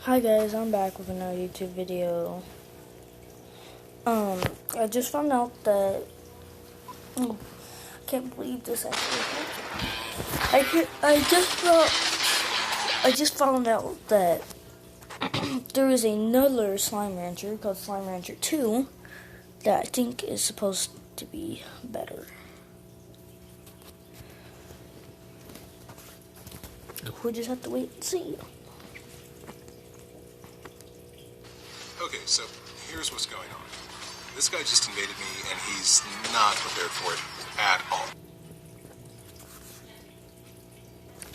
Hi guys, I'm back with another YouTube video. I just found out that I can't believe this actually happened. I just found out that there is another Slime Rancher called Slime Rancher 2 that I think is supposed to be better. We'll just have to wait and see. Okay, so here's what's going on. This guy just invaded me, and he's not prepared for it at all.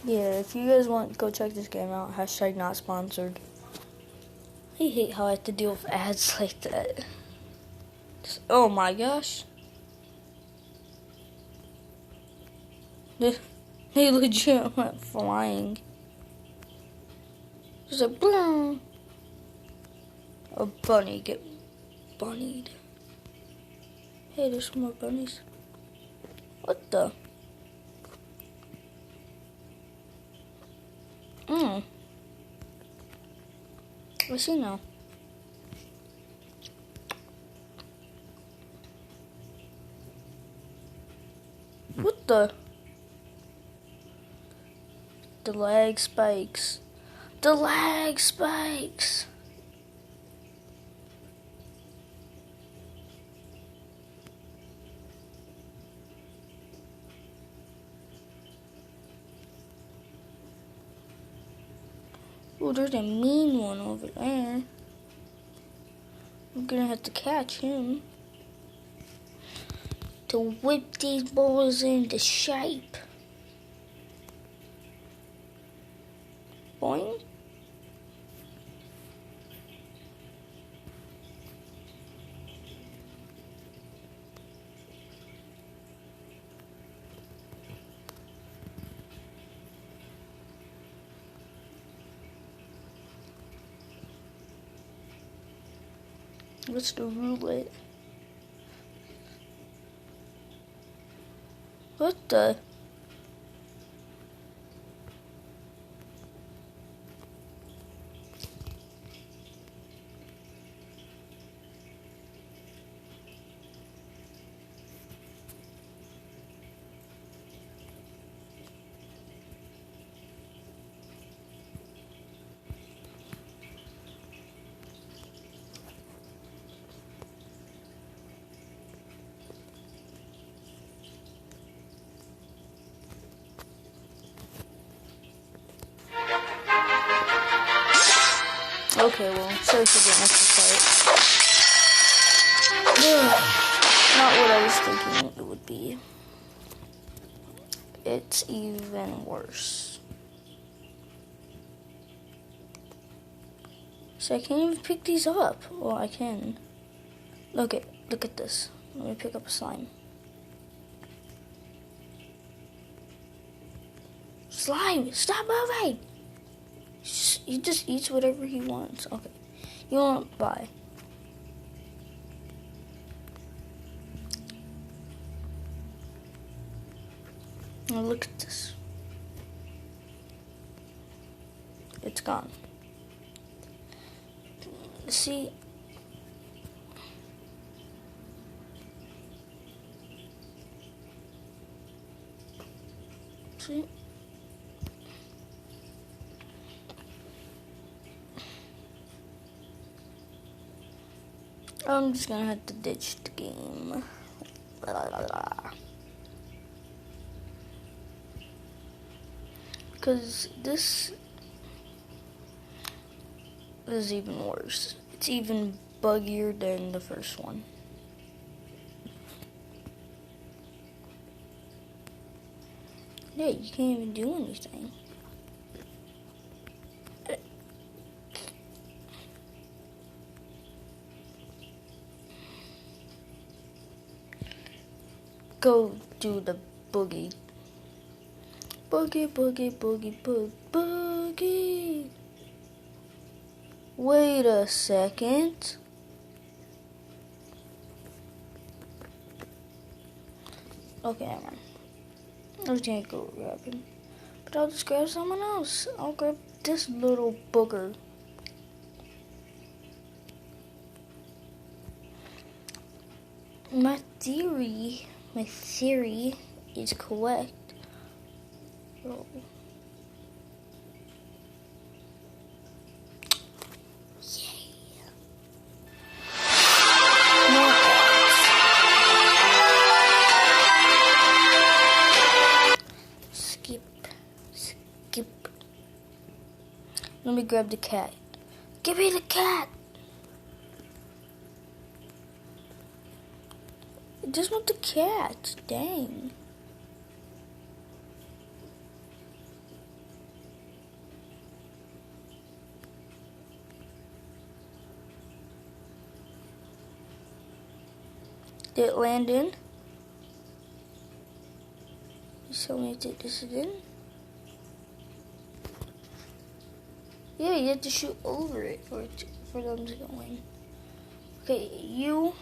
Yeah, if you guys want, go check this game out. Hashtag not sponsored. I hate how I have to deal with ads like that. Oh my gosh. They legit went flying. Just like, boom. A bunny get bunnied. Hey, there's some more bunnies. What the? I see now. What the? The lag spikes. The lag spikes. Oh, there's a mean one over there. I'm gonna have to catch him to whip these balls into shape. Boing. What's the roulette? What the? Okay, well, sorry for getting us to start. Not what I was thinking it would be. It's even worse. So I can't even pick these up. Well, I can. Okay, look at this. Let me pick up a slime. Slime, stop moving! He just eats whatever he wants. Okay. You want to buy. Now look at this. It's gone. See? See? I'm just gonna have to ditch the game. Because this is even worse. It's even buggier than the first one. Yeah, you can't even do anything. Go do the boogie. Boogie, boogie, boogie, boogie. Wait a second. Okay, never mind. I was gonna go grab him. But I'll just grab someone else. I'll grab this little booger. My theory is correct. Oh. Yay. More ads. Skip. Let me grab the cat. Give me the cat. I just want the cat. Dang. Did it land in? So let me take this in. Yeah, you have to shoot over it for them to go in. Okay, you.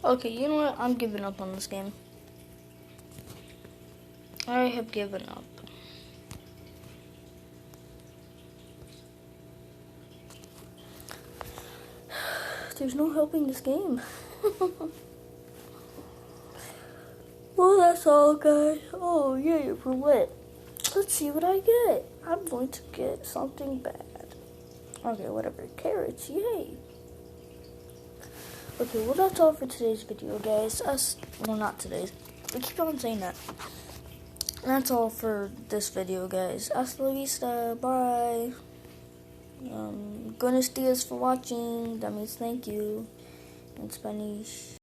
Okay, you know what? I'm giving up on this game. I have given up. There's no helping this game. Well, that's all, guys. Oh, yay, roulette. Let's see what I get. I'm going to get something bad. Okay, whatever. Carrots, yay. Okay, well, that's all for today's video, guys. Well, not today's. I keep on saying that. That's all for this video, guys. Hasta la vista. Bye. Buenos dias for watching. That means thank you in Spanish.